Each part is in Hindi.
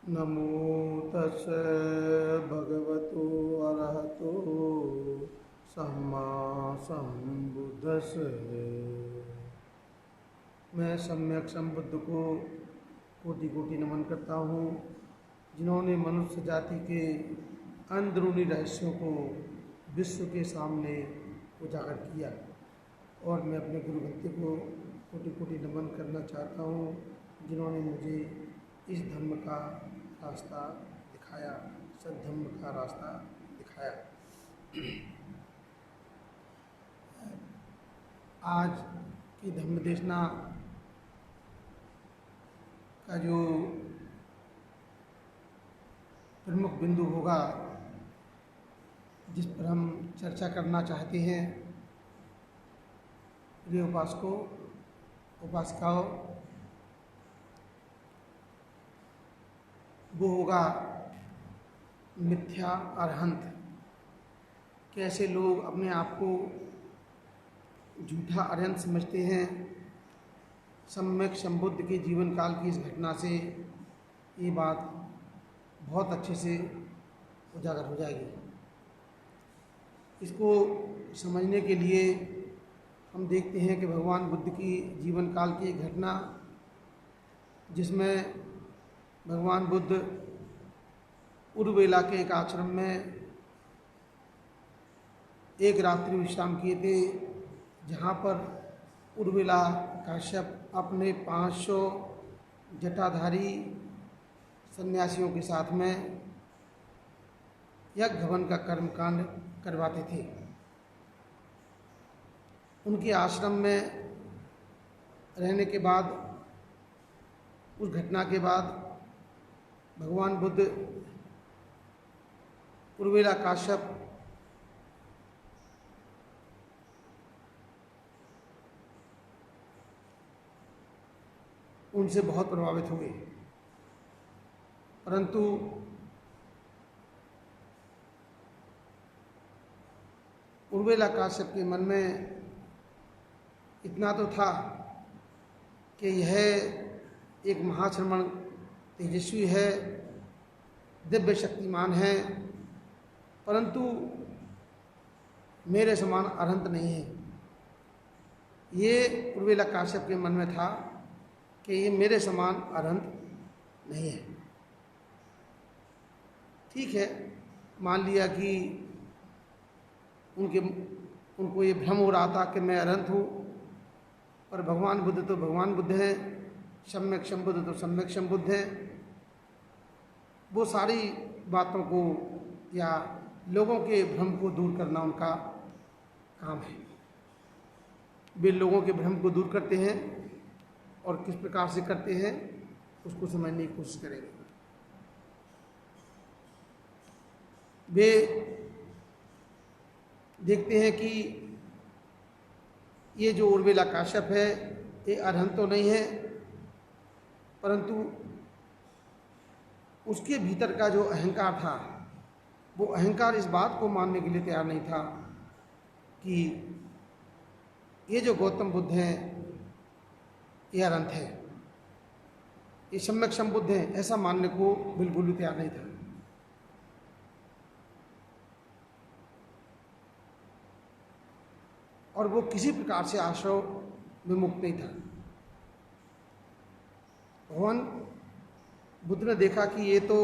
नमो तस्सै भगवतो अरहतो सम्मा सम्बुद्धस्सै। मैं सम्यक संबुद्ध को कोटि कोटि नमन करता हूँ, जिन्होंने मनुष्य जाति के अंदरूनी रहस्यों को विश्व के सामने उजागर किया। और मैं अपने गुरु भक्ति को कोटि कोटि नमन करना चाहता हूँ, जिन्होंने मुझे इस धर्म का रास्ता दिखाया, सद्धर्म का रास्ता दिखाया। आज की धर्म देशना का जो प्रमुख बिंदु होगा, जिस पर हम चर्चा करना चाहते हैं, प्रिय उपासकों उपासिकाओं, वो होगा मिथ्या अरहंत। कैसे लोग अपने आप को झूठा अरहंत समझते हैं। सम्यक संबुद्ध के जीवन काल की इस घटना से ये बात बहुत अच्छे से उजागर हो जाएगी। इसको समझने के लिए हम देखते हैं कि भगवान बुद्ध की जीवन काल की एक घटना, जिसमें भगवान बुद्ध उर्वेला के एक आश्रम में एक रात्रि विश्राम किए थे, जहाँ पर उर्वेला काश्यप अपने 500 जटाधारी सन्यासियों के साथ में यज्ञ हवन का कर्मकांड करवाते थे। उनके आश्रम में रहने के बाद, उस घटना के बाद, भगवान बुद्ध उर्वेला काश्यप उनसे बहुत प्रभावित हुए। परंतु उर्वेला काश्यप के मन में इतना तो था कि यह एक महाश्रमण तेजस्वी है, दिव्य शक्तिमान है, परंतु मेरे समान अरहंत नहीं है। ये उर्वेला काश्यप के मन में था कि ये मेरे समान अरहंत नहीं है। ठीक है, मान लिया कि उनको ये भ्रम हो रहा था कि मैं अरहंत हूँ, पर भगवान बुद्ध तो भगवान बुद्ध हैं, सम्यक संबुद्ध तो सम्यक संबुद्ध हैं। वो सारी बातों को या लोगों के भ्रम को दूर करना उनका काम है। वे लोगों के भ्रम को दूर करते हैं, और किस प्रकार से करते हैं उसको समझने की कोशिश करेंगे। वे देखते हैं कि ये जो उर्वेला काश्यप है, ये अरहंत तो नहीं है, परंतु उसके भीतर का जो अहंकार था, वो अहंकार इस बात को मानने के लिए तैयार नहीं था कि ये जो गौतम बुद्ध हैं ये अरहंत है, ये सम्यक संबुद्ध हैं, ऐसा मानने को बिल्कुल भी तैयार नहीं था। और वो किसी प्रकार से आश्रय में मुक्त नहीं था। भगवान बुद्ध ने देखा कि ये तो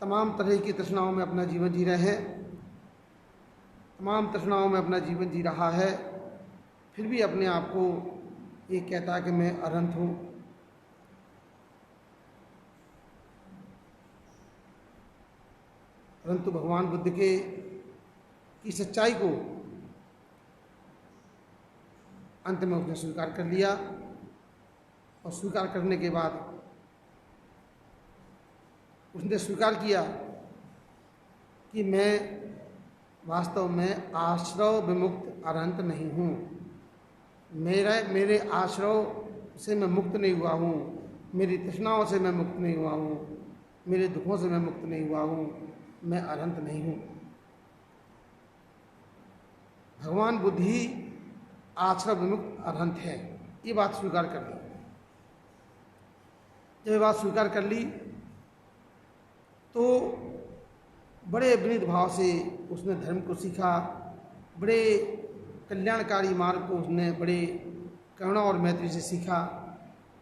तमाम तरह की तृष्णाओं में अपना जीवन जी रहे हैं, तमाम तृष्णाओं में अपना जीवन जी रहा है, फिर भी अपने आप को ये कहता है कि मैं अरहंत हूँ। परंतु भगवान बुद्ध की सच्चाई को अंत में उसने स्वीकार कर लिया, और स्वीकार करने के बाद उसने स्वीकार किया कि मैं वास्तव में आश्रय विमुक्त अरहंत नहीं हूँ। मेरे आश्रय से मैं मुक्त नहीं हुआ हूँ, मेरी तृष्णाओं से मैं मुक्त नहीं हुआ हूँ, मेरे दुखों से मैं मुक्त नहीं हुआ हूँ, मैं अरहंत नहीं हूँ। भगवान बुद्ध ही आश्रय विमुक्त अरहंत है, ये बात स्वीकार कर ली। जब ये बात स्वीकार कर ली तो बड़े विनीत भाव से उसने धर्म को सीखा, बड़े कल्याणकारी मार्ग को उसने बड़े करुणा और मैत्री से सीखा।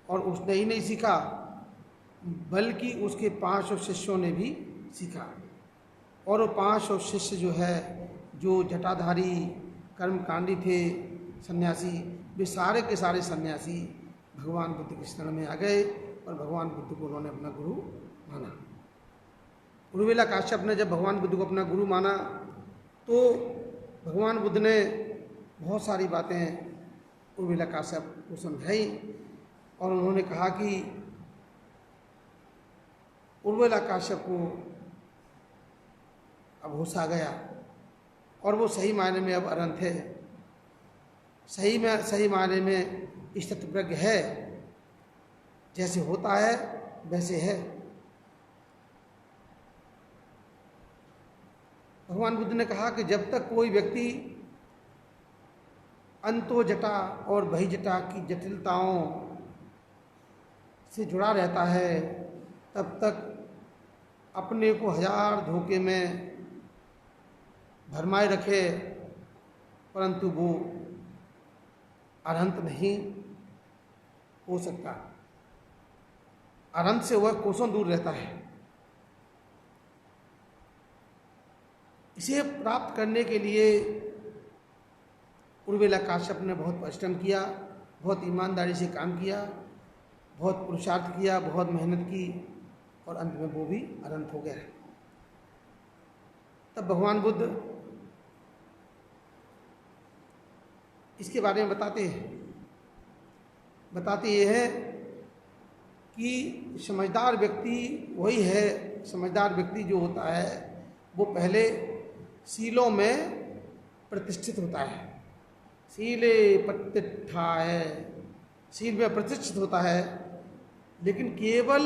और उसने ही नहीं सीखा बल्कि उसके 500 शिष्यों ने भी सीखा। और वो 500 शिष्य जो है, जो जटाधारी कर्मकांडी थे सन्यासी, वे सारे के सारे सन्यासी भगवान बुद्ध के शरण में आ गए और भगवान बुद्ध को उन्होंने अपना गुरु माना। उर्मिला काश्यप ने जब भगवान बुद्ध को अपना गुरु माना तो भगवान बुद्ध ने बहुत सारी बातें उर्मिला काश्यप को समझाई और उन्होंने कहा कि उर्मिला काश्यप को अब होश आ गया और वो सही मायने में अब अरहंत है, सही मायने में स्थितप्रज्ञ है, जैसे होता है वैसे है। भगवान बुद्ध ने कहा कि जब तक कोई व्यक्ति अंतो जटा और बहिजटा की जटिलताओं से जुड़ा रहता है तब तक अपने को हजार धोखे में भरमाए रखे, परंतु वो अरहंत नहीं हो सकता। अरहंत से वह कोसों दूर रहता है। इसे प्राप्त करने के लिए उर्मिला काश्यप ने बहुत परिश्रम किया, बहुत ईमानदारी से काम किया, बहुत पुरुषार्थ किया, बहुत मेहनत की और अंत में वो भी अरहंत हो गया। तब भगवान बुद्ध इसके बारे में बताते ये है कि समझदार व्यक्ति वही है, समझदार व्यक्ति जो होता है वो पहले सीलों में प्रतिष्ठित होता है। सीले प्रतिष्ठाय, सील में प्रतिष्ठित होता है। लेकिन केवल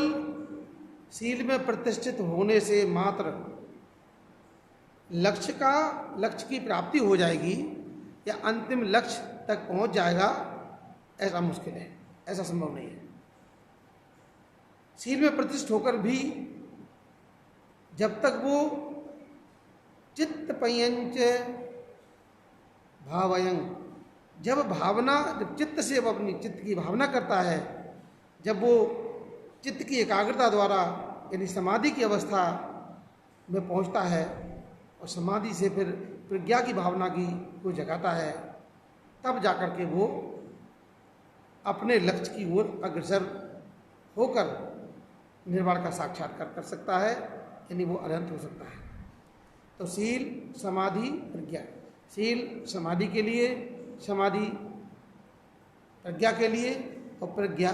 सील में प्रतिष्ठित होने से मात्र लक्ष्य की प्राप्ति हो जाएगी या अंतिम लक्ष्य तक पहुंच जाएगा, ऐसा मुश्किल है, ऐसा संभव नहीं है। सील में प्रतिष्ठित होकर भी जब तक वो चित्त पयंच भावयं, जब चित्त से वो अपनी चित्त की भावना करता है, जब वो चित्त की एकाग्रता द्वारा यानी समाधि की अवस्था में पहुंचता है और समाधि से फिर प्रज्ञा की भावना को जगाता है, तब जाकर के वो अपने लक्ष्य की ओर अग्रसर होकर निर्वाण का साक्षात्कार कर सकता है, यानी वो अरहंत हो सकता है। तो सील समाधि प्रज्ञा, सील समाधि के लिए, समाधि प्रज्ञा के लिए और प्रज्ञा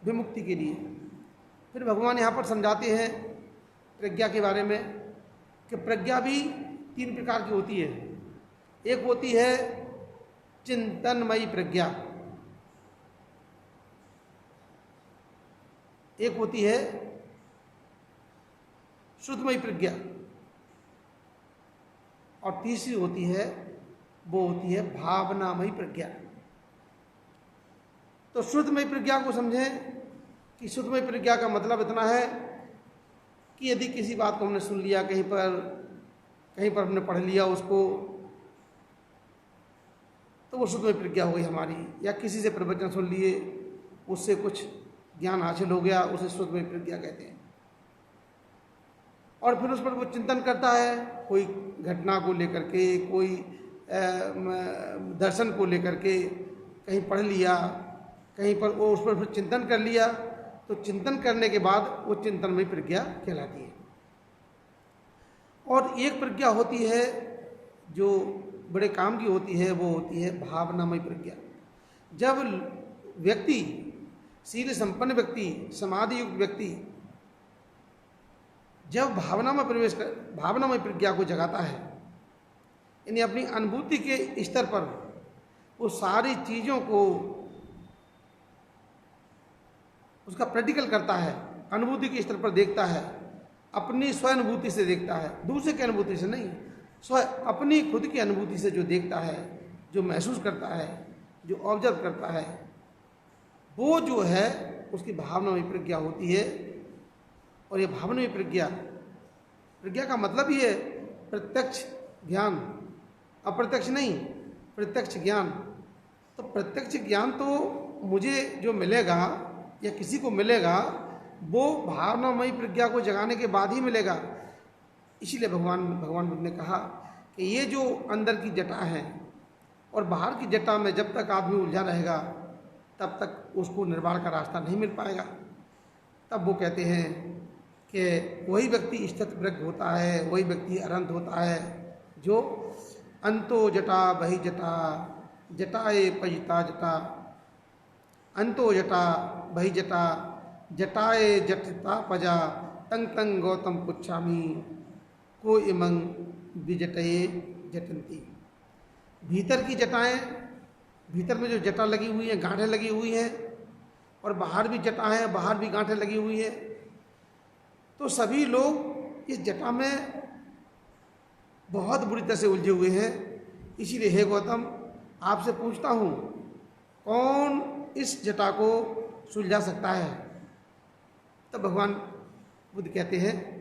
विमुक्ति के लिए। फिर भगवान यहाँ पर समझाते हैं प्रज्ञा के बारे में कि प्रज्ञा भी 3 प्रकार की होती है। एक होती है चिंतनमयी प्रज्ञा, एक होती है शुद्धमयी प्रज्ञा और तीसरी होती है भावनामयी प्रज्ञा। तो शुद्धमयी प्रज्ञा को समझें कि शुद्धमयी प्रज्ञा का मतलब इतना है कि यदि किसी बात को हमने सुन लिया, कहीं पर हमने पढ़ लिया उसको, तो वो शुद्धमयी प्रज्ञा हो गई हमारी। या किसी से प्रवचन सुन लिए, उससे कुछ ज्ञान हासिल हो गया, उसे शुद्धमयी प्रज्ञा कहते हैं। और फिर उस पर वो चिंतन करता है, कोई घटना को लेकर के, कोई दर्शन को लेकर के, कहीं पढ़ लिया, कहीं पर वो उस पर फिर चिंतन कर लिया, तो चिंतन करने के बाद वो चिंतनमयी प्रज्ञा कहलाती है। और एक प्रज्ञा होती है जो बड़े काम की होती है, वो होती है भावनामयी प्रज्ञा। जब व्यक्ति, सील संपन्न व्यक्ति, समाधि युक्त व्यक्ति जब भावनामय प्रज्ञा को जगाता है, यानी अपनी अनुभूति के स्तर पर वो सारी चीज़ों को उसका प्रैक्टिकल करता है, अनुभूति के स्तर पर देखता है, अपनी स्वानुभूति से देखता है, दूसरे की अनुभूति से नहीं, अपनी खुद की अनुभूति से जो देखता है, जो महसूस करता है, जो ऑब्जर्व करता है, वो जो है उसकी भावनामयी प्रज्ञा होती है। और ये भावनामयी प्रज्ञा, प्रज्ञा का मतलब ही है प्रत्यक्ष ज्ञान, अप्रत्यक्ष नहीं, प्रत्यक्ष ज्ञान। तो प्रत्यक्ष ज्ञान तो मुझे जो मिलेगा या किसी को मिलेगा वो भावनामयी प्रज्ञा को जगाने के बाद ही मिलेगा। इसीलिए भगवान बुद्ध ने कहा कि ये जो अंदर की जटा है और बाहर की जटा में जब तक आदमी उलझा रहेगा तब तक उसको निर्वाण का रास्ता नहीं मिल पाएगा। तब वो कहते हैं कि वही व्यक्ति स्थितप्रज्ञ होता है, वही व्यक्ति अनंत होता है जो अंतो जटा बहि जटा जटाए पजिता जटा, अंतो जटा बहि जटा जटाए जटता पजा तंग तंग गौतम पुच्छामी को इमंग विजटये जटंती। भीतर की जटाएं, भीतर में जो जटा लगी हुई है, गांठें लगी हुई हैं, और बाहर भी जटा है, बाहर भी गांठें लगी हुई है। तो सभी लोग इस जटा में बहुत बुरी तरह से उलझे हुए हैं। इसीलिए हे गौतम, आपसे पूछता हूँ कौन इस जटा को सुलझा सकता है। तब भगवान बुद्ध कहते हैं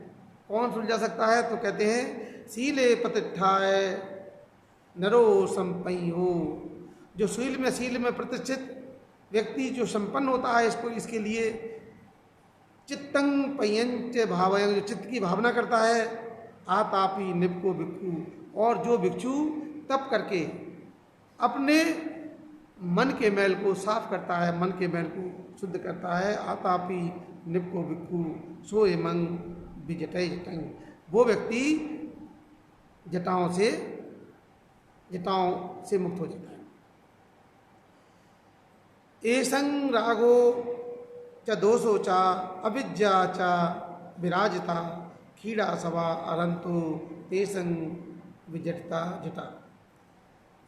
कौन सुलझा सकता है, तो कहते हैं सीले प्रतिष्ठाय नरो संपयी हो। जो सील में प्रतिष्ठित व्यक्ति जो संपन्न होता है, इसको इसके लिए चित्तंग पयंच भावयं, जो चित्त की भावना करता है, आतापी निपको भिक्षु, और जो भिक्षु तप करके अपने मन के मैल को साफ करता है, मन के मैल को शुद्ध करता है, आतापी निपको भिक्षु सो एमंग विजटय जटंग, वो व्यक्ति जटाओं से मुक्त हो जाता है। एसंग रागो च दोषो चा अविद्या चा विराजता खीड़ा सवा अरंतो तेसंग विजटता जटा।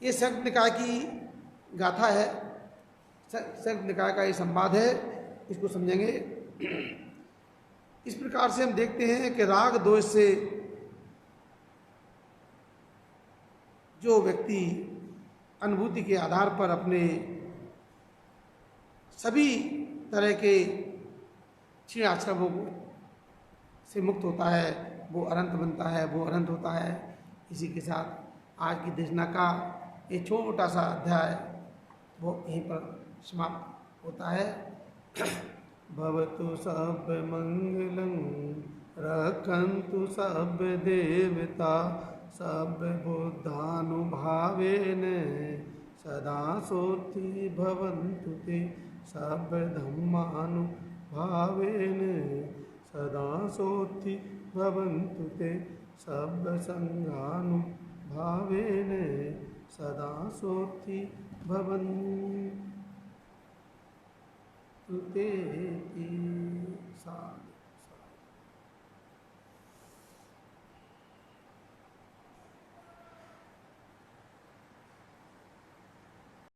ये संयुक्त निकाय की गाथा है, संयुक्त निकाय का ये संवाद है, इसको समझेंगे। इस प्रकार से हम देखते हैं कि राग दोष से जो व्यक्ति अनुभूति के आधार पर अपने सभी तरह के क्षीण आश्रमों से मुक्त होता है, वो अनंत बनता है, वो अनंत होता है। इसी के साथ आज की देशना का ये छोटा सा अध्याय वो यहीं पर समाप्त होता है। भवतु सब मंगलं रक्षन्तु सब देवता सब बुद्धानुभावेन सदा सोति भवन्तु ते सब धम्मानुभावेन सदा सोति भवन्तु ते सब संघानुभावेन सदा सोति भवन्तु ते सा।